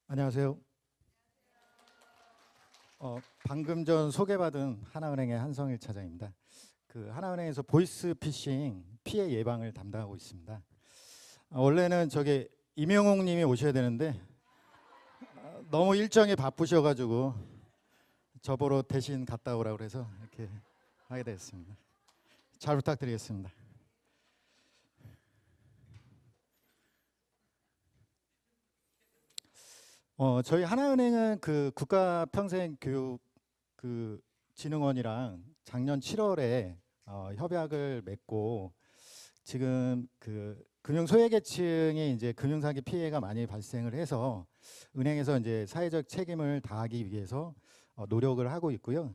안녕하세요. 방금 전 소개받은 하나은행의 한성일 차장입니다. 그 하나은행에서 보이스피싱 피해 예방을 담당하고 있습니다. 원래는 저기 임영웅 님이 오셔야 되는데 너무 일정이 바쁘셔가지고 저보러 대신 갔다 오라고 그래서 이렇게 하게 됐습니다. 잘 부탁드리겠습니다. 저희 하나은행은 그 국가평생교육 그 진흥원이랑 작년 7월에 협약을 맺고 지금 그 금융 소외계층이 이제 금융사기 피해가 많이 발생을 해서 은행에서 이제 사회적 책임을 다하기 위해서 노력을 하고 있고요.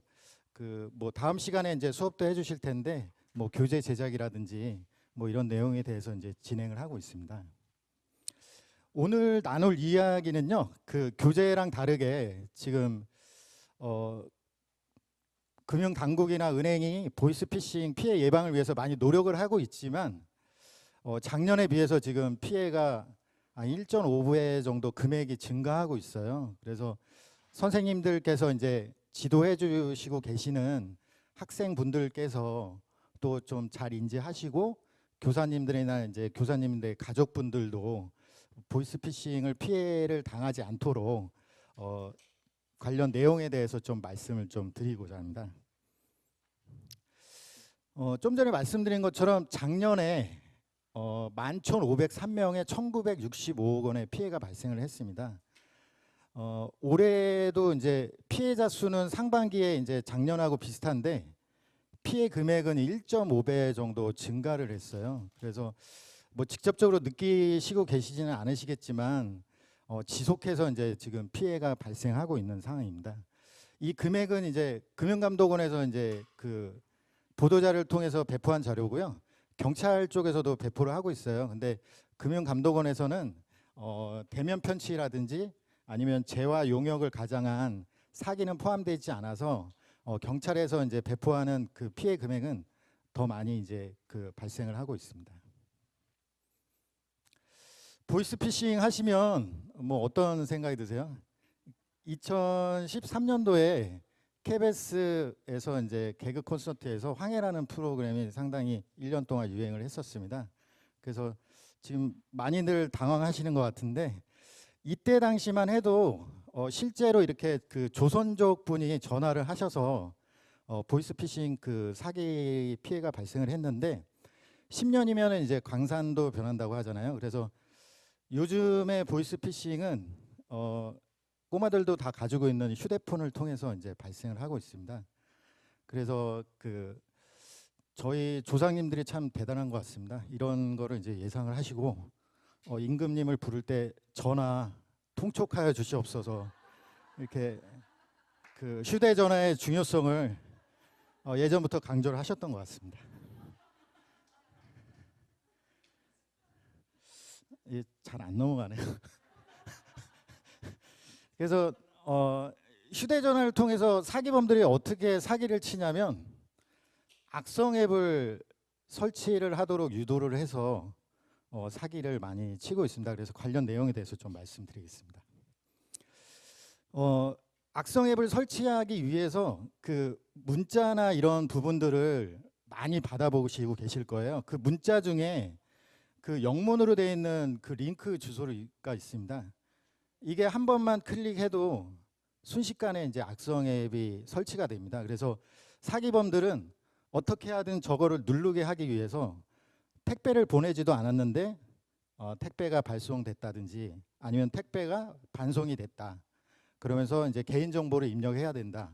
그 뭐 다음 시간에 이제 수업도 해주실 텐데 뭐 교재 제작이라든지 뭐 이런 내용에 대해서 이제 진행을 하고 있습니다. 오늘 나눌 이야기는요, 그 교재랑 다르게 지금 금융 당국이나 은행이 보이스피싱 피해 예방을 위해서 많이 노력을 하고 있지만 작년에 비해서 지금 피해가 한 1.5배 정도 금액이 증가하고 있어요. 그래서 선생님들께서 이제 지도해 주시고 계시는 학생분들께서 또 좀 잘 인지하시고 교사님들이나 이제 교사님들의 가족분들도 보이스피싱을 피해를 당하지 않도록 관련 내용에 대해서 좀 말씀을 좀 드리고자 합니다. 좀 전에 말씀드린 것처럼 작년에 11,503명의 1,965억 원의 피해가 발생을 했습니다. 올해도 이제 피해자 수는 상반기에 이제 작년하고 비슷한데 피해 금액은 1.5배 정도 증가를 했어요. 그래서 뭐 직접적으로 느끼시고 계시지는 않으시겠지만 지속해서 이제 지금 피해가 발생하고 있는 상황입니다. 이 금액은 이제 금융감독원에서 이제 그 보도자를 통해서 배포한 자료고요. 경찰 쪽에서도 배포를 하고 있어요. 근데 금융감독원에서는 대면 편취라든지 아니면 재와 용역을 가장한 사기는 포함되지 않아서 경찰에서 이제 배포하는 그 피해 금액은 더 많이 이제 그 발생을 하고 있습니다. 보이스피싱 하시면 뭐 어떤 생각이 드세요? 2013년도에 KBS에서 이제 개그 콘서트에서 황해라는 프로그램이 상당히 1년 동안 유행을 했었습니다. 그래서 지금 많이들 당황하시는 것 같은데 이때 당시만 해도 실제로 이렇게 그 조선족 분이 전화를 하셔서 보이스피싱 그 사기 피해가 발생을 했는데 10년이면 이제 광산도 변한다고 하잖아요. 그래서 요즘의 보이스피싱은 꼬마들도 다 가지고 있는 휴대폰을 통해서 이제 발생을 하고 있습니다. 그래서 그 저희 조상님들이 참 대단한 것 같습니다. 이런 거를 이제 예상을 하시고 임금님을 부를 때 전화 통촉하여 주시옵소서 이렇게 그 휴대전화의 중요성을 예전부터 강조를 하셨던 것 같습니다. 잘 안 넘어가네요. 그래서 휴대전화를 통해서 사기범들이 어떻게 사기를 치냐면 악성 앱을 설치를 하도록 유도를 해서 사기를 많이 치고 있습니다. 그래서 관련 내용에 대해서 좀 말씀드리겠습니다. 악성 앱을 설치하기 위해서 그 문자나 이런 부분들을 많이 받아보시고 계실 거예요. 그 문자 중에 그 영문으로 되어 있는 그 링크 주소가 있습니다. 이게 한 번만 클릭해도 순식간에 이제 악성 앱이 설치가 됩니다. 그래서 사기범들은 어떻게 하든 저거를 누르게 하기 위해서 택배를 보내지도 않았는데 택배가 발송됐다든지 아니면 택배가 반송이 됐다. 그러면서 이제 개인정보를 입력해야 된다.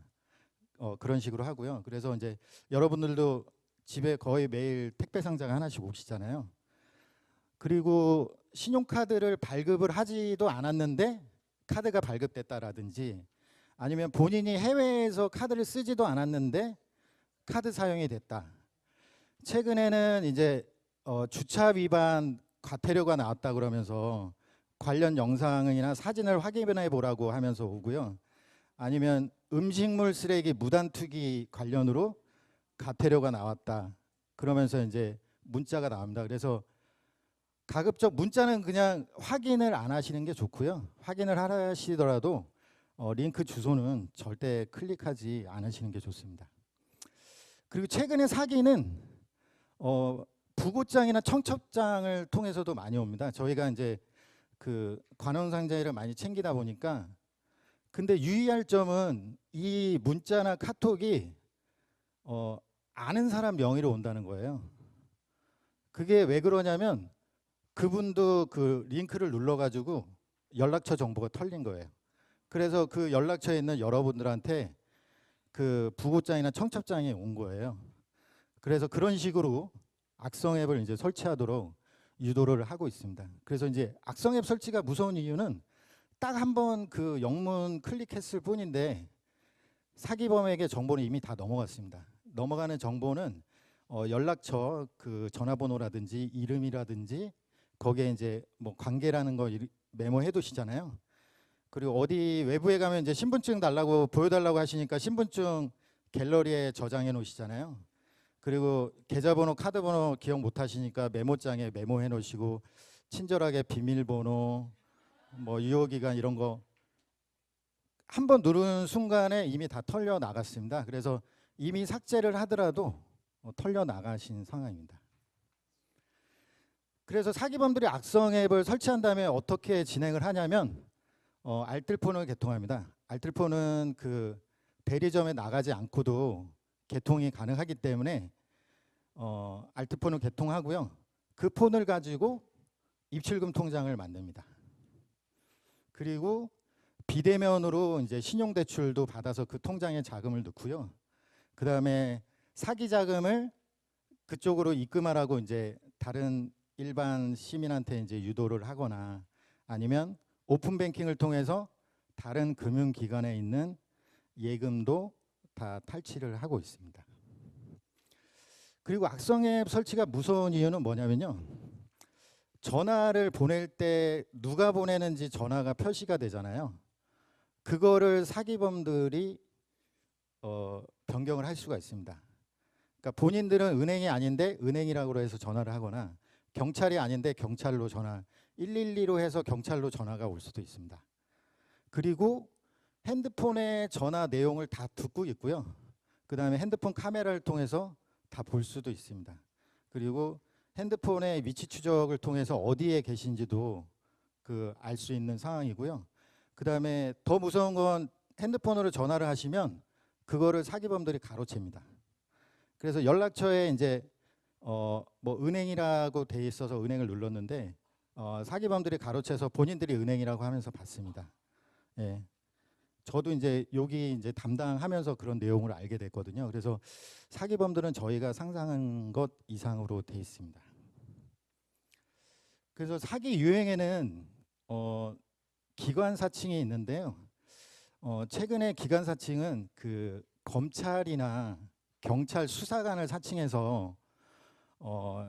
그런 식으로 하고요. 그래서 이제 여러분들도 집에 거의 매일 택배 상자가 하나씩 오시잖아요. 그리고 신용카드를 발급을 하지도 않았는데 카드가 발급됐다라든지 아니면 본인이 해외에서 카드를 쓰지도 않았는데 카드 사용이 됐다. 최근에는 이제 주차 위반 과태료가 나왔다 그러면서 관련 영상이나 사진을 확인해 보라고 하면서 오고요. 아니면 음식물 쓰레기 무단 투기 관련으로 과태료가 나왔다. 그러면서 이제 문자가 나옵니다. 그래서 가급적 문자는 그냥 확인을 안 하시는 게 좋고요. 확인을 하시더라도 링크 주소는 절대 클릭하지 않으시는 게 좋습니다. 그리고 최근에 사기는 부고장이나 청첩장을 통해서도 많이 옵니다. 저희가 이제 그 관원상자회를 많이 챙기다 보니까, 근데 유의할 점은 이 문자나 카톡이 아는 사람 명의로 온다는 거예요. 그게 왜 그러냐면 그분도 그 링크를 눌러가지고 연락처 정보가 털린 거예요. 그래서 그 연락처에 있는 여러분들한테 그 부고장이나 청첩장이 온 거예요. 그래서 그런 식으로 악성 앱을 이제 설치하도록 유도를 하고 있습니다. 그래서 이제 악성 앱 설치가 무서운 이유는 딱 한 번 그 영문 클릭했을 뿐인데 사기범에게 정보는 이미 다 넘어갔습니다. 넘어가는 정보는 연락처 그 전화번호라든지 이름이라든지 거기에 이제 뭐 관계라는 거 메모해 두시잖아요. 그리고 어디 외부에 가면 이제 신분증 달라고 보여달라고 하시니까 신분증 갤러리에 저장해 놓으시잖아요. 그리고 계좌번호, 카드번호 기억 못 하시니까 메모장에 메모해 놓으시고 친절하게 비밀번호, 뭐 유효기간 이런 거 한 번 누르는 순간에 이미 다 털려 나갔습니다. 그래서 이미 삭제를 하더라도 털려 나가신 상황입니다. 그래서 사기범들이 악성 앱을 설치한 다음에 어떻게 진행을 하냐면 알뜰폰을 개통합니다. 알뜰폰은 그 대리점에 나가지 않고도 개통이 가능하기 때문에 알뜰폰을 개통하고요. 그 폰을 가지고 입출금 통장을 만듭니다. 그리고 비대면으로 이제 신용대출도 받아서 그 통장에 자금을 넣고요. 그 다음에 사기 자금을 그쪽으로 입금하라고 이제 다른 일반 시민한테 이제 유도를 하거나 아니면 오픈 뱅킹을 통해서 다른 금융기관에 있는 예금도 다 탈취를 하고 있습니다. 그리고 악성 앱 설치가 무서운 이유는 뭐냐면요. 전화를 보낼 때 누가 보내는지 전화가 표시가 되잖아요. 그거를 사기범들이 변경을 할 수가 있습니다. 그러니까 본인들은 은행이 아닌데 은행이라고 해서 전화를 하거나 경찰이 아닌데 경찰로 전화 112로 해서 경찰로 전화가 올 수도 있습니다. 그리고 핸드폰의 전화 내용을 다 듣고 있고요. 그 다음에 핸드폰 카메라를 통해서 다 볼 수도 있습니다. 그리고 핸드폰의 위치 추적을 통해서 어디에 계신지도 그 알 수 있는 상황이고요. 그 다음에 더 무서운 건 핸드폰으로 전화를 하시면 그거를 사기범들이 가로챕니다. 그래서 연락처에 이제 뭐 은행이라고 돼 있어서 은행을 눌렀는데 사기범들이 가로채서 본인들이 은행이라고 하면서 받습니다. 예. 저도 이제 여기 이제 담당하면서 그런 내용을 알게 됐거든요. 그래서 사기범들은 저희가 상상한 것 이상으로 돼 있습니다. 그래서 사기 유행에는 기관 사칭이 있는데요. 최근에 기관 사칭은 그 검찰이나 경찰 수사관을 사칭해서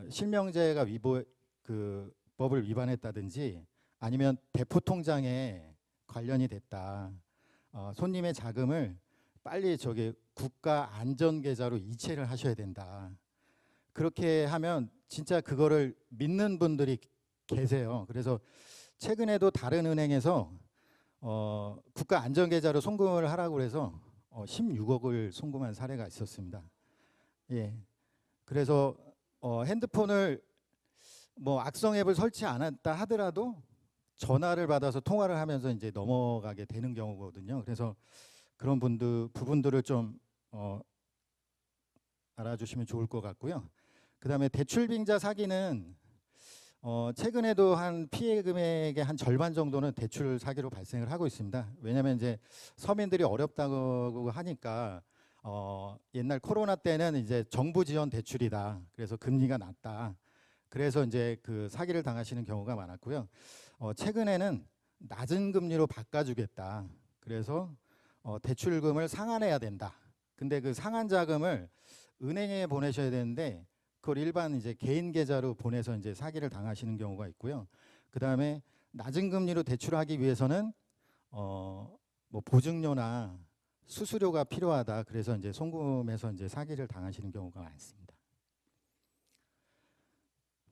실명제가 그 법을 위반했다든지 아니면 대포통장에 관련이 됐다. 손님의 자금을 빨리 저기 국가 안전 계좌로 이체를 하셔야 된다. 그렇게 하면 진짜 그거를 믿는 분들이 계세요. 그래서 최근에도 다른 은행에서 국가 안전 계좌로 송금을 하라고 해서 16억을 송금한 사례가 있었습니다. 예. 그래서 핸드폰을 뭐 악성 앱을 설치 안 했다 하더라도 전화를 받아서 통화를 하면서 이제 넘어가게 되는 경우거든요. 그래서 그런 부분들을 좀 알아주시면 좋을 것 같고요. 그다음에 대출빙자 사기는 최근에도 한 피해 금액의 한 절반 정도는 대출 사기로 발생을 하고 있습니다. 왜냐하면 이제 서민들이 어렵다고 하니까 옛날 코로나 때는 이제 정부 지원 대출이다. 그래서 금리가 낮다. 그래서 이제 그 사기를 당하시는 경우가 많았고요. 최근에는 낮은 금리로 바꿔주겠다. 그래서 대출금을 상환해야 된다. 근데 그 상환 자금을 은행에 보내셔야 되는데 그걸 일반 이제 개인 계좌로 보내서 이제 사기를 당하시는 경우가 있고요. 그 다음에 낮은 금리로 대출하기 위해서는 뭐 보증료나 수수료가 필요하다. 그래서 이제 송금해서 이제 사기를 당하시는 경우가 많습니다.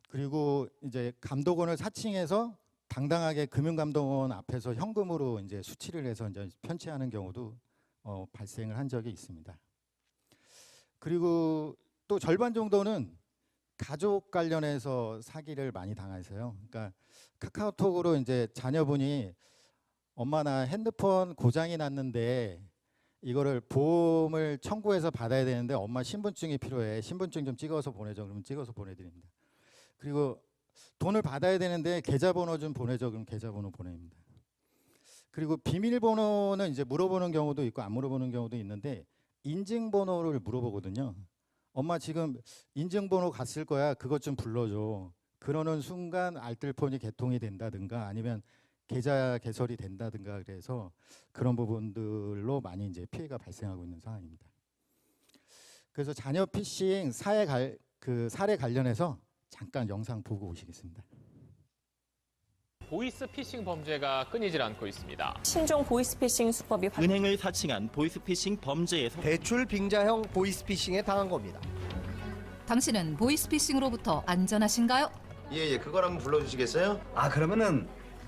그리고 이제 감독원을 사칭해서 당당하게 금융감독원 앞에서 현금으로 이제 수취를 해서 이제 편취하는 경우도 발생을 한 적이 있습니다. 그리고 또 절반 정도는 가족 관련해서 사기를 많이 당하세요. 그러니까 카카오톡으로 이제 자녀분이 엄마 나 핸드폰 고장이 났는데 이거를 보험을 청구해서 받아야 되는데 엄마 신분증이 필요해. 신분증 좀 찍어서 보내줘. 그러면 찍어서 보내드립니다. 그리고 돈을 받아야 되는데 계좌번호 좀 보내줘. 그럼 계좌번호 보냅니다. 그리고 비밀번호는 이제 물어보는 경우도 있고 안 물어보는 경우도 있는데 인증번호를 물어보거든요. 엄마 지금 인증번호 갔을 거야. 그것 좀 불러줘. 그러는 순간 알뜰폰이 개통이 된다든가 아니면 계좌 개설이 된다든가 그래서 그런 부분들로 많이 이제 피해가 발생하고 있는 상황입니다. 그래서 자녀 피싱 사례 관련해서 잠깐 영상 보고 오시겠습니다. 보이스 피싱 범죄가 끊이질 않고 있습니다. 신종 보이스피싱 수법이 은행을 사칭한 보이스피싱 범죄에서 대출 빙자형 보이스피싱에 당한 겁니다. 당신은 보이스피싱으로부터 안전하신가요? 예, 그걸 한번 불러주시겠어요? 그러면은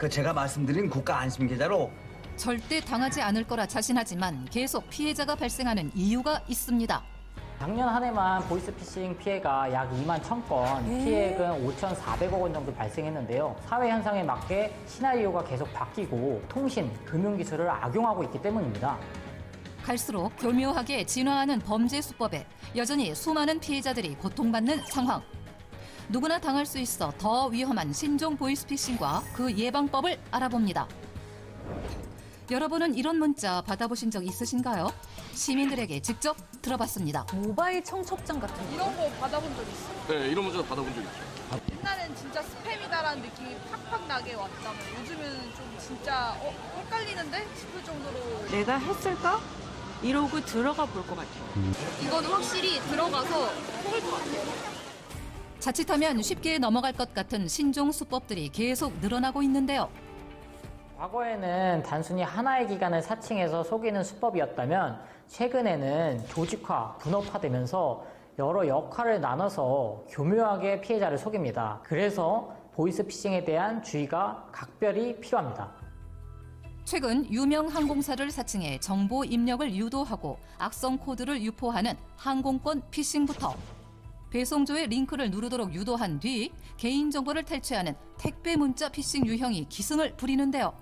제가 말씀드린 국가 안심 계좌로 절대 당하지 않을 거라 자신하지만 계속 피해자가 발생하는 이유가 있습니다. 작년 한 해만 보이스피싱 피해가 약 2만 1,000건, 피해액은 5,400억 원 정도 발생했는데요. 사회 현상에 맞게 시나리오가 계속 바뀌고 통신, 금융기술을 악용하고 있기 때문입니다. 갈수록 교묘하게 진화하는 범죄 수법에 여전히 수많은 피해자들이 고통받는 상황. 누구나 당할 수 있어 더 위험한 신종 보이스피싱과 그 예방법을 알아봅니다. 여러분은 이런 문자 받아보신 적 있으신가요? 시민들에게 직접 들어봤습니다. 모바일 청첩장 같은 거. 이런 거 받아본 적 있어요? 네, 이런 문자 받아본 적 있어요. 옛날엔 진짜 스팸이다라는 느낌이 팍팍 나게 왔다면 요즘은 좀 진짜 헷갈리는데 싶을 정도로 내가 했을까? 이러고 들어가 볼 것 같아요. 이거는 확실히 들어가서 속을 것 같아요. 자칫하면 쉽게 넘어갈 것 같은 신종 수법들이 계속 늘어나고 있는데요. 과거에는 단순히 하나의 기관을 사칭해서 속이는 수법이었다면 최근에는 조직화, 분업화되면서 여러 역할을 나눠서 교묘하게 피해자를 속입니다. 그래서 보이스피싱에 대한 주의가 각별히 필요합니다. 최근 유명 항공사를 사칭해 정보 입력을 유도하고 악성 코드를 유포하는 항공권 피싱부터 배송조의 링크를 누르도록 유도한 뒤 개인정보를 탈취하는 택배 문자 피싱 유형이 기승을 부리는데요.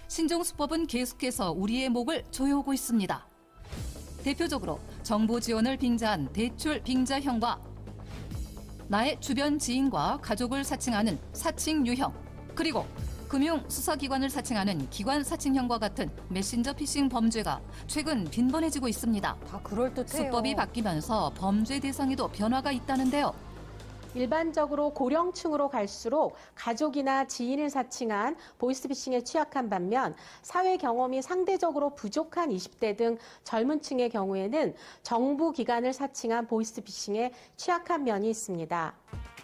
신종 수법은 계속해서 우리의 목을 조여오고 있습니다. 대표적으로 정보 지원을 빙자한 대출 빙자형과 나의 주변 지인과 가족을 사칭하는 사칭 유형, 그리고 금융 수사기관을 사칭하는 기관 사칭형과 같은 메신저 피싱 범죄가 최근 빈번해지고 있습니다. 다 그럴듯해요. 수법이 바뀌면서 범죄 대상에도 변화가 있다는데요. 일반적으로 고령층으로 갈수록 가족이나 지인을 사칭한 보이스피싱에 취약한 반면 사회 경험이 상대적으로 부족한 20대 등 젊은 층의 경우에는 정부 기관을 사칭한 보이스피싱에 취약한 면이 있습니다.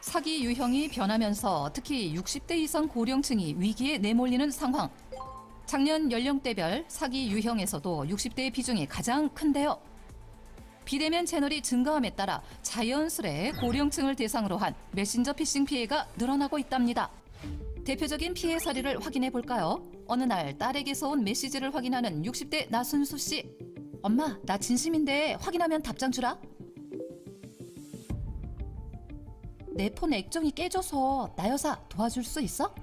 사기 유형이 변하면서 특히 60대 이상 고령층이 위기에 내몰리는 상황. 작년 연령대별 사기 유형에서도 60대의 비중이 가장 큰데요. 비대면 채널이 증가함에 따라 자연스레 고령층을 대상으로 한 메신저 피싱 피해가 늘어나고 있답니다. 대표적인 피해 사례를 확인해 볼까요? 어느 날 딸에게서 온 메시지를 확인하는 60대 나순수 씨. 엄마, 나 진심인데 확인하면 답장 주라. 내 폰 액정이 깨져서 나 여사 도와줄 수 있어?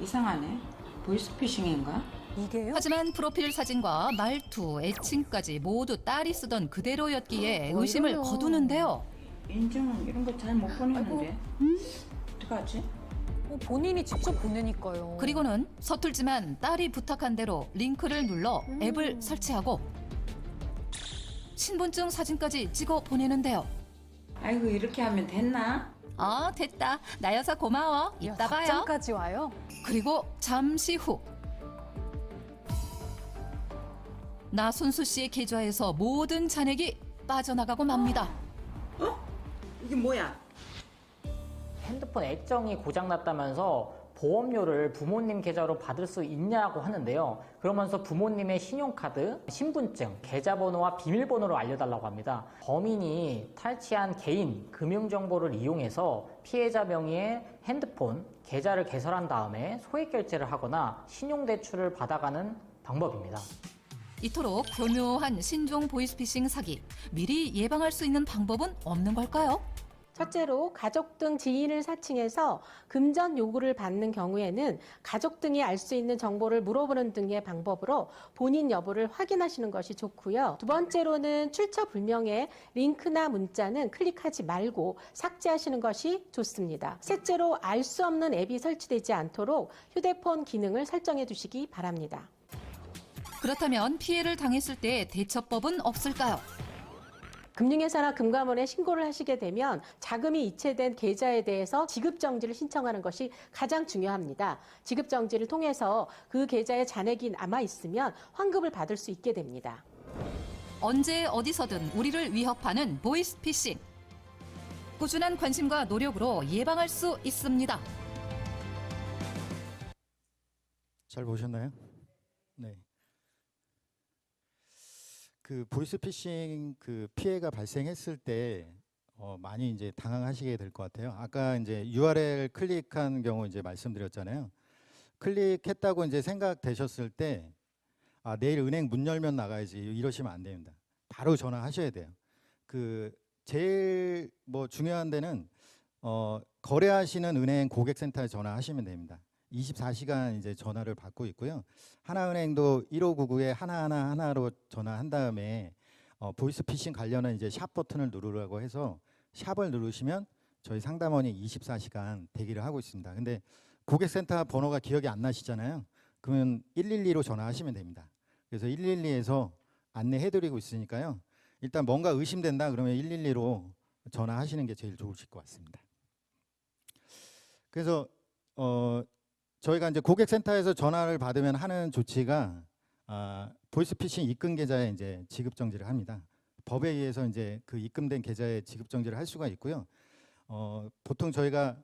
이상하네. 보이스피싱인가? 이게요? 하지만 프로필 사진과 말투, 애칭까지 모두 딸이 쓰던 그대로였기에 의심을 이러면. 거두는데요. 인증 이런 거 잘 못 보내는데. 어떡하지? 본인이 직접 보내니까요. 그리고는 서툴지만 딸이 부탁한 대로 링크를 눌러 앱을 설치하고 신분증 사진까지 찍어 보내는데요. 아이고 이렇게 하면 됐나? 됐다. 나 여사 고마워. 이따 봐요. 답장까지 와요? 그리고 잠시 후 나순수 씨의 계좌에서 모든 잔액이 빠져나가고 맙니다. 이게 뭐야? 핸드폰 액정이 고장났다면서 보험료를 부모님 계좌로 받을 수 있냐고 하는데요. 그러면서 부모님의 신용카드, 신분증, 계좌번호와 비밀번호를 알려달라고 합니다. 범인이 탈취한 개인 금융정보를 이용해서 피해자 명의의 핸드폰, 계좌를 개설한 다음에 소액 결제를 하거나 신용대출을 받아가는 방법입니다. 이토록 교묘한 신종 보이스피싱 사기, 미리 예방할 수 있는 방법은 없는 걸까요? 첫째로 가족 등 지인을 사칭해서 금전 요구를 받는 경우에는 가족 등이 알 수 있는 정보를 물어보는 등의 방법으로 본인 여부를 확인하시는 것이 좋고요. 두 번째로는 출처 불명의 링크나 문자는 클릭하지 말고 삭제하시는 것이 좋습니다. 셋째로 알 수 없는 앱이 설치되지 않도록 휴대폰 기능을 설정해 두시기 바랍니다. 그렇다면 피해를 당했을 때 대처법은 없을까요? 금융회사나 금감원에 신고를 하시게 되면 자금이 이체된 계좌에 대해서 지급정지를 신청하는 것이 가장 중요합니다. 지급정지를 통해서 그 계좌에 잔액이 남아 있으면 환급을 받을 수 있게 됩니다. 언제 어디서든 우리를 위협하는 보이스피싱. 꾸준한 관심과 노력으로 예방할 수 있습니다. 잘 보셨나요? 네. 그 보이스피싱 그 피해가 발생했을 때 많이 이제 당황하시게 될 것 같아요. 아까 이제 URL 클릭한 경우 이제 말씀드렸잖아요. 클릭했다고 이제 생각되셨을 때 내일 은행 문 열면 나가야지 이러시면 안 됩니다. 바로 전화하셔야 돼요. 그 제일 뭐 중요한 데는 거래하시는 은행 고객센터에 전화하시면 됩니다. 24시간 이제 전화를 받고 있고요. 하나은행도 1599에 하나로 전화한 다음에 보이스피싱 관련한 이제 샵 버튼을 누르라고 해서 샵을 누르시면 저희 상담원이 24시간 대기를 하고 있습니다. 근데 고객센터 번호가 기억이 안 나시잖아요. 그러면 112로 전화하시면 됩니다. 그래서 112에서 안내해드리고 있으니까요. 일단 뭔가 의심된다 그러면 112로 전화하시는 게 제일 좋으실 것 같습니다. 그래서 저희가 이제 고객센터에서 전화를 받으면 하는 조치가 보이스피싱 입금 계좌에 이제 지급 정지를 합니다. 법에 의해서 이제 그 입금된 계좌에 지급 정지를 할 수가 있고요. 보통 저희가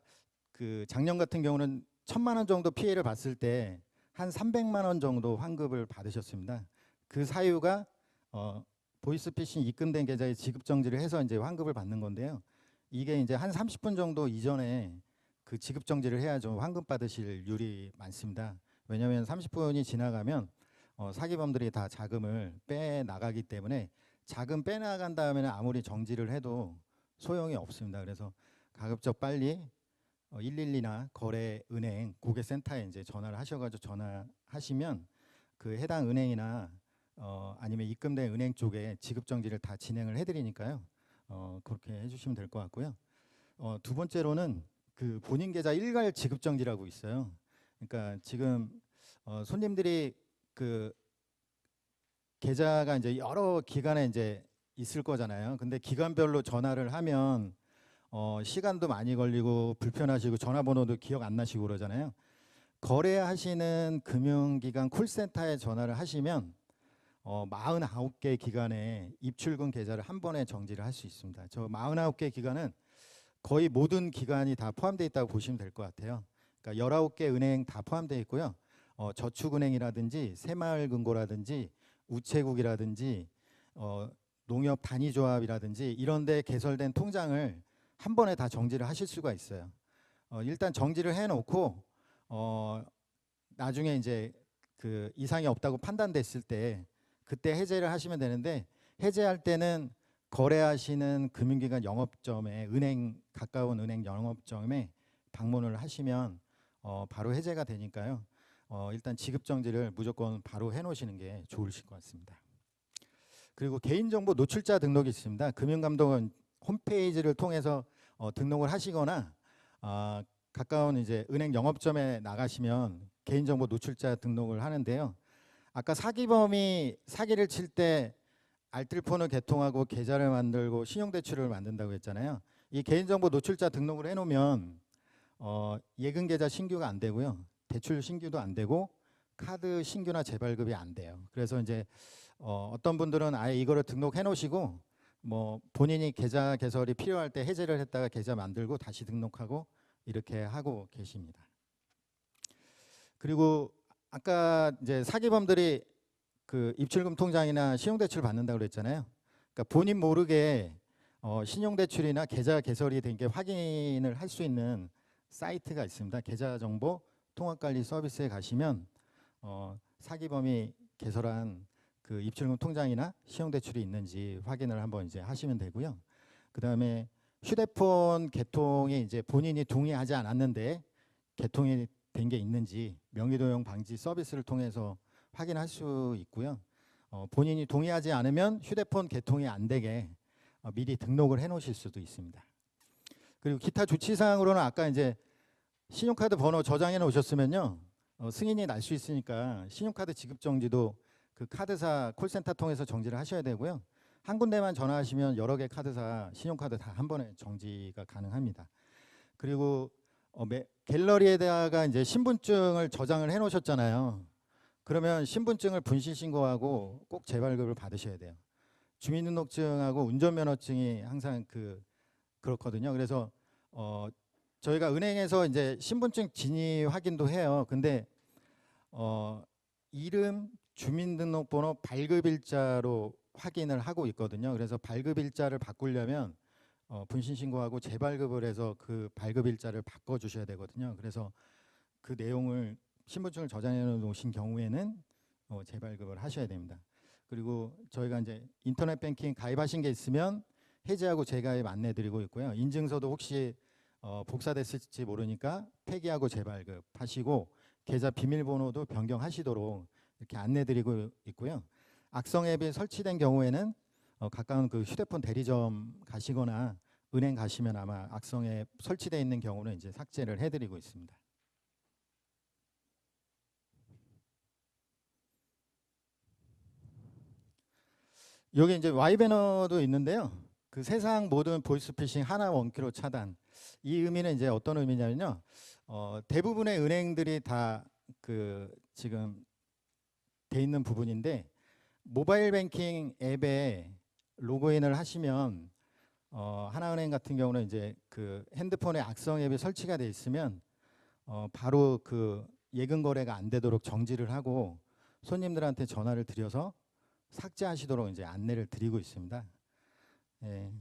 그 작년 같은 경우는 1,000만 원 정도 피해를 봤을 때 한 300만 원 정도 환급을 받으셨습니다. 그 사유가 보이스피싱 입금된 계좌에 지급 정지를 해서 이제 환급을 받는 건데요. 이게 이제 한 30분 정도 이전에 그 지급 정지를 해야 좀 환급 받으실 율이 많습니다. 왜냐하면 30분이 지나가면 사기범들이 다 자금을 빼 나가기 때문에 자금 빼 나간 다음에는 아무리 정지를 해도 소용이 없습니다. 그래서 가급적 빨리 112나 거래 은행 고객센터에 이제 전화를 하셔가지고 전화하시면 그 해당 은행이나 아니면 입금된 은행 쪽에 지급 정지를 다 진행을 해드리니까요. 그렇게 해주시면 될 것 같고요. 두 번째로는 그 본인 계좌 일괄 지급 정지라고 있어요. 그러니까 지금 손님들이 그 계좌가 이제 여러 기간에 이제 있을 거잖아요. 근데 기간별로 전화를 하면 시간도 많이 걸리고 불편하시고 전화번호도 기억 안 나시고 그러잖아요. 거래하시는 금융기관 콜센터에 전화를 하시면 49개 기간에 입출금 계좌를 한 번에 정지를 할 수 있습니다. 저 49개 기간은 거의 모든 기관이 다 포함되어 있다고 보시면 될 것 같아요. 그러니까 19개 은행 다 포함되어 있고요. 저축은행이라든지 새마을금고라든지 우체국이라든지 농협 단위조합이라든지 이런 데 개설된 통장을 한 번에 다 정지를 하실 수가 있어요. 일단 정지를 해놓고 나중에 이제 그 이상이 없다고 판단됐을 때 그때 해제를 하시면 되는데 해제할 때는 거래하시는 금융기관 영업점에 가까운 은행 영업점에 방문을 하시면 바로 해제가 되니까요. 일단 지급 정지를 무조건 바로 해놓으시는 게 좋으실 것 같습니다. 그리고 개인정보 노출자 등록이 있습니다. 금융감독원 홈페이지를 통해서 등록을 하시거나 가까운 이제 은행 영업점에 나가시면 개인정보 노출자 등록을 하는데요. 아까 사기범이 사기를 칠 때 알뜰폰을 개통하고 계좌를 만들고 신용대출을 만든다고 했잖아요. 이 개인정보 노출자 등록을 해놓으면 예금계좌 신규가 안 되고요. 대출 신규도 안 되고 카드 신규나 재발급이 안 돼요. 그래서 이제 어떤 분들은 아예 이거를 등록해 놓으시고 뭐 본인이 계좌 개설이 필요할 때 해제를 했다가 계좌 만들고 다시 등록하고 이렇게 하고 계십니다. 그리고 아까 이제 사기범들이 그 입출금 통장이나 신용대출 받는다고 그랬잖아요. 그러니까 본인 모르게 신용대출이나 계좌 개설이 된 게 확인을 할 수 있는 사이트가 있습니다. 계좌정보 통합관리 서비스에 가시면 사기범이 개설한 그 입출금 통장이나 신용대출이 있는지 확인을 한번 이제 하시면 되고요. 그다음에 휴대폰 개통이 이제 본인이 동의하지 않았는데 개통이 된 게 있는지 명의도용 방지 서비스를 통해서 확인할 수 있고요. 본인이 동의하지 않으면 휴대폰 개통이 안 되게 미리 등록을 해놓으실 수도 있습니다. 그리고 기타 조치사항으로는 아까 이제 신용카드 번호 저장해 놓으셨으면요, 승인이 날 수 있으니까 신용카드 지급 정지도 그 카드사 콜센터 통해서 정지를 하셔야 되고요. 한 군데만 전화하시면 여러 개 카드사 신용카드 다 한 번에 정지가 가능합니다. 그리고 갤러리에다가 이제 신분증을 저장을 해 놓으셨잖아요. 그러면 신분증을 분실 신고하고 꼭 재발급을 받으셔야 돼요. 주민등록증하고 운전면허증이 항상 그렇거든요. 그래서 저희가 은행에서 이제 신분증 진위 확인도 해요. 근데 이름, 주민등록번호, 발급일자로 확인을 하고 있거든요. 그래서 발급일자를 바꾸려면 분신 신고하고 재발급을 해서 그 발급일자를 바꿔주셔야 되거든요. 그래서 그 내용을 신분증을 저장해 놓으신 경우에는 재발급을 하셔야 됩니다. 그리고 저희가 이제 인터넷 뱅킹 가입하신 게 있으면 해지하고 재가입 안내드리고 있고요. 인증서도 혹시 복사됐을지 모르니까 폐기하고 재발급 하시고 계좌 비밀번호도 변경하시도록 이렇게 안내드리고 있고요. 악성 앱이 설치된 경우에는 가까운 그 휴대폰 대리점 가시거나 은행 가시면 아마 악성 앱 설치되어 있는 경우는 이제 삭제를 해드리고 있습니다. 여기 이제 Y 배너도 있는데요. 그 세상 모든 보이스피싱 하나 원키로 차단. 이 의미는 이제 어떤 의미냐면요. 대부분의 은행들이 다 그 지금 돼 있는 부분인데 모바일 뱅킹 앱에 로그인을 하시면 하나은행 같은 경우는 이제 그 핸드폰에 악성 앱이 설치가 돼 있으면 바로 그 예금 거래가 안 되도록 정지를 하고 손님들한테 전화를 드려서 삭제하시도록 이제 안내를 드리고 있습니다. 예.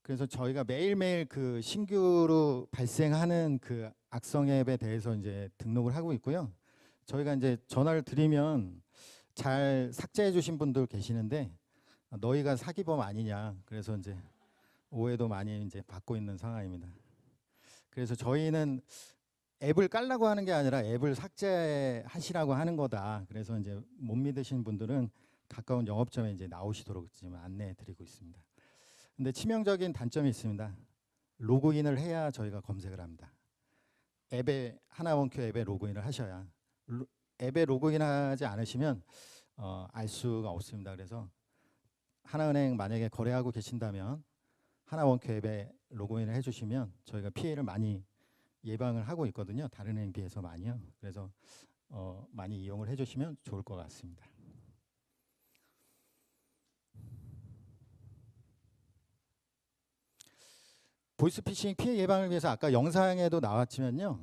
그래서 저희가 매일매일 그 신규로 발생하는 그 악성 앱에 대해서 이제 등록을 하고 있고요. 저희가 이제 전화를 드리면 잘 삭제해 주신 분들 계시는데 너희가 사기범 아니냐, 그래서 이제 오해도 많이 이제 받고 있는 상황입니다. 그래서 저희는 앱을 깔라고 하는 게 아니라 앱을 삭제하시라고 하는 거다. 그래서 이제 못 믿으신 분들은 가까운 영업점에 이제 나오시도록 지금 안내해 드리고 있습니다. 근데 치명적인 단점이 있습니다. 로그인을 해야 저희가 검색을 합니다. 앱에 하나원큐 앱에 로그인을 하셔야, 앱에 로그인하지 않으시면 알 수가 없습니다. 그래서 하나은행 만약에 거래하고 계신다면 하나원큐 앱에 로그인을 해주시면 저희가 피해를 많이 예방을 하고 있거든요. 다른 은행 비해서 많이요. 그래서 많이 이용을 해주시면 좋을 것 같습니다. 보이스피싱 피해 예방을 위해서 아까 영상에도 나왔지만요,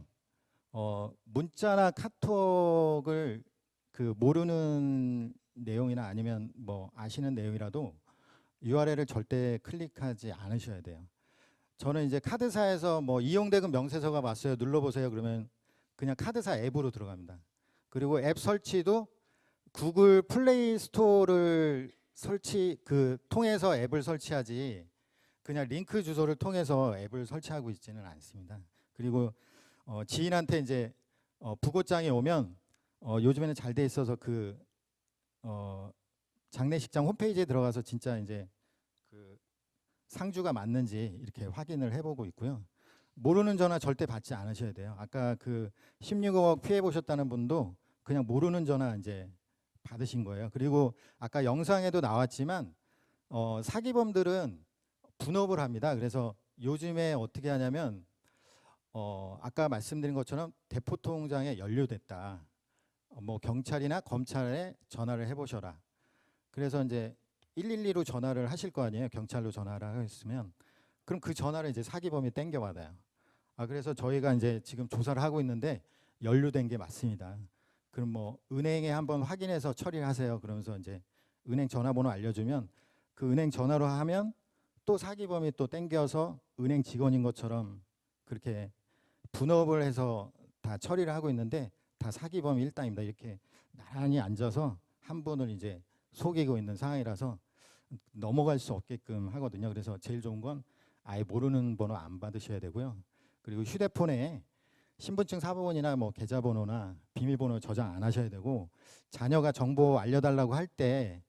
문자나 카톡을 그 모르는 내용이나 아니면 뭐 아시는 내용이라도 URL을 절대 클릭하지 않으셔야 돼요. 저는 이제 카드사에서 뭐 이용대금 명세서가 왔어요, 눌러보세요 그러면 그냥 카드사 앱으로 들어갑니다. 그리고 앱 설치도 구글 플레이 스토어를 통해서 앱을 설치하지 그냥 링크 주소를 통해서 앱을 설치하고 있지는 않습니다. 그리고 지인한테 이제 부고장이 오면 요즘에는 잘 돼 있어서 그 장례식장 홈페이지에 들어가서 진짜 이제 그 상주가 맞는지 이렇게 확인을 해보고 있고요. 모르는 전화 절대 받지 않으셔야 돼요. 아까 그 16억 피해 보셨다는 분도 그냥 모르는 전화 이제 받으신 거예요. 그리고 아까 영상에도 나왔지만 사기범들은 분업을 합니다. 그래서 요즘에 어떻게 하냐면 아까 말씀드린 것처럼 대포 통장에 연루됐다. 뭐 경찰이나 검찰에 전화를 해보셔라. 그래서 이제 112로 전화를 하실 거 아니에요. 경찰로 전화를 하셨으면 그럼 그 전화를 이제 사기범이 땡겨받아요. 그래서 저희가 이제 지금 조사를 하고 있는데 연루된 게 맞습니다. 그럼 뭐 은행에 한번 확인해서 처리를 하세요. 그러면서 이제 은행 전화번호 알려주면 그 은행 전화로 하면 또 사기범이 또 땡겨서 은행 직원인 것처럼 그렇게 분업을 해서 다 처리를 하고 있는데 다 사기범 일당입니다. 이렇게 나란히 앉아서 한 분을 이제 속이고 있는 상황이라서 넘어갈 수 없게끔 하거든요. 그래서 제일 좋은 건 아예 모르는 번호 안 받으셔야 되고요. 그리고 휴대폰에 신분증 사본이나 뭐 계좌번호나 비밀번호 저장 안 하셔야 되고 자녀가 정보 알려달라고 할 때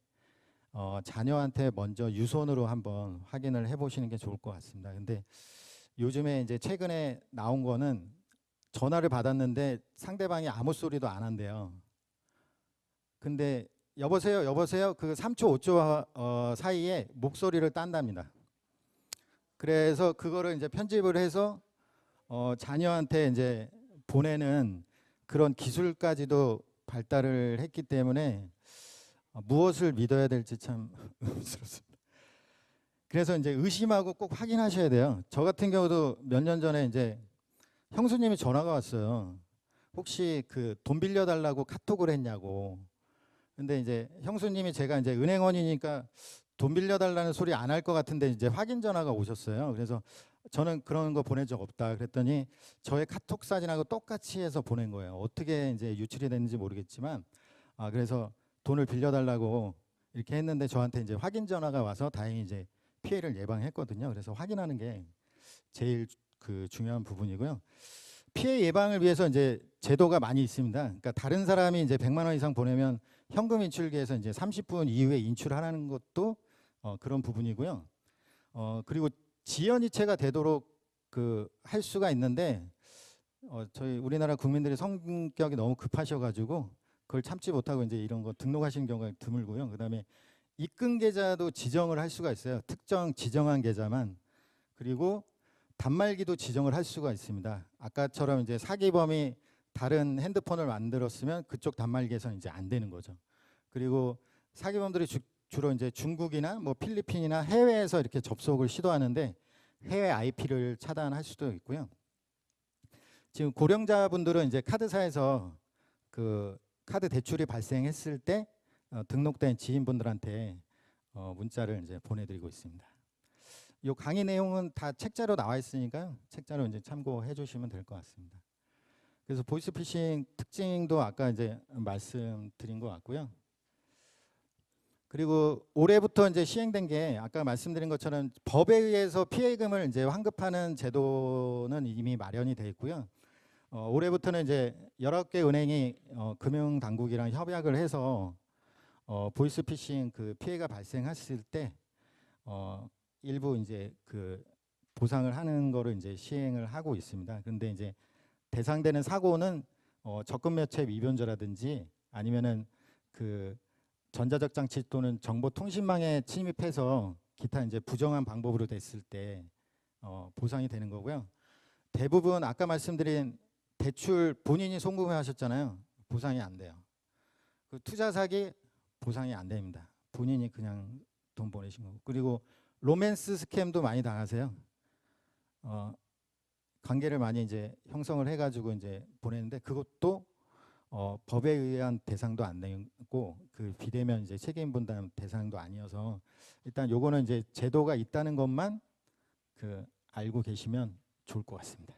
자녀한테 먼저 유선으로 한번 확인을 해보시는 게 좋을 것 같습니다. 근데 요즘에 이제 최근에 나온 거는 전화를 받았는데 상대방이 아무 소리도 안 한대요. 근데 여보세요, 여보세요. 그 3초, 5초 사이에 목소리를 딴답니다. 그래서 그거를 이제 편집을 해서 자녀한테 이제 보내는 그런 기술까지도 발달을 했기 때문에 무엇을 믿어야 될지 참 의문스럽습니다. 그래서 이제 의심하고 꼭 확인하셔야 돼요. 저 같은 경우도 몇 년 전에 이제 형수님이 전화가 왔어요. 혹시 그 돈 빌려달라고 카톡을 했냐고. 근데 이제 형수님이 제가 이제 은행원이니까 돈 빌려달라는 소리 안 할 것 같은데 이제 확인 전화가 오셨어요. 그래서 저는 그런 거 보낸 적 없다 그랬더니 저의 카톡 사진하고 똑같이 해서 보낸 거예요. 어떻게 이제 유출이 됐는지 모르겠지만 그래서 돈을 빌려달라고 이렇게 했는데 저한테 이제 확인 전화가 와서 다행히 이제 피해를 예방했거든요. 그래서 확인하는 게 제일 그 중요한 부분이고요. 피해 예방을 위해서 이제 제도가 많이 있습니다. 그러니까 다른 사람이 이제 100만 원 이상 보내면 현금 인출기에서 이제 30분 이후에 인출하라는 것도 그런 부분이고요. 그리고 지연이체가 되도록 그 할 수가 있는데 저희 우리나라 국민들이 성격이 너무 급하셔가지고 그걸 참지 못하고 이제 이런 거 등록하시는 경우가 드물고요. 그다음에 입금 계좌도 지정을 할 수가 있어요. 특정 지정한 계좌만. 그리고 단말기도 지정을 할 수가 있습니다. 아까처럼 이제 사기범이 다른 핸드폰을 만들었으면 그쪽 단말기에서는 이제 안 되는 거죠. 그리고 사기범들이 주로 이제 중국이나 뭐 필리핀이나 해외에서 이렇게 접속을 시도하는데 해외 IP를 차단할 수도 있고요. 지금 고령자분들은 이제 카드사에서 그 카드 대출이 발생했을 때 등록된 지인분들한테 문자를 이제 보내드리고 있습니다. 이 강의 내용은 다 책자로 나와 있으니까요. 책자로 이제 참고해 주시면 될 것 같습니다. 그래서 보이스피싱 특징도 아까 이제 말씀드린 것 같고요. 그리고 올해부터 이제 시행된 게 아까 말씀드린 것처럼 법에 의해서 피해금을 이제 환급하는 제도는 이미 마련이 돼 있고요. 올해부터는 이제 19개 은행이 금융 당국이랑 협약을 해서 보이스피싱 그 피해가 발생했을 때 일부 이제 그 보상을 하는 거를 이제 시행을 하고 있습니다. 그런데 이제 대상되는 사고는 접근 매체 미변조라든지 아니면은 그 전자적 장치 또는 정보통신망에 침입해서 기타 이제 부정한 방법으로 됐을 때 보상이 되는 거고요. 대부분 아까 말씀드린 대출 본인이 송금하셨잖아요. 보상이 안 돼요. 그 투자 사기 보상이 안 됩니다. 본인이 그냥 돈 보내신 거고. 그리고 로맨스 스캠도 많이 당하세요. 관계를 많이 이제 형성을 해가지고 이제 보내는데 그것도 법에 의한 대상도 안 되고 그 비대면 이제 책임 분담 대상도 아니어서 일단 요거는 이제 제도가 있다는 것만 그 알고 계시면 좋을 것 같습니다.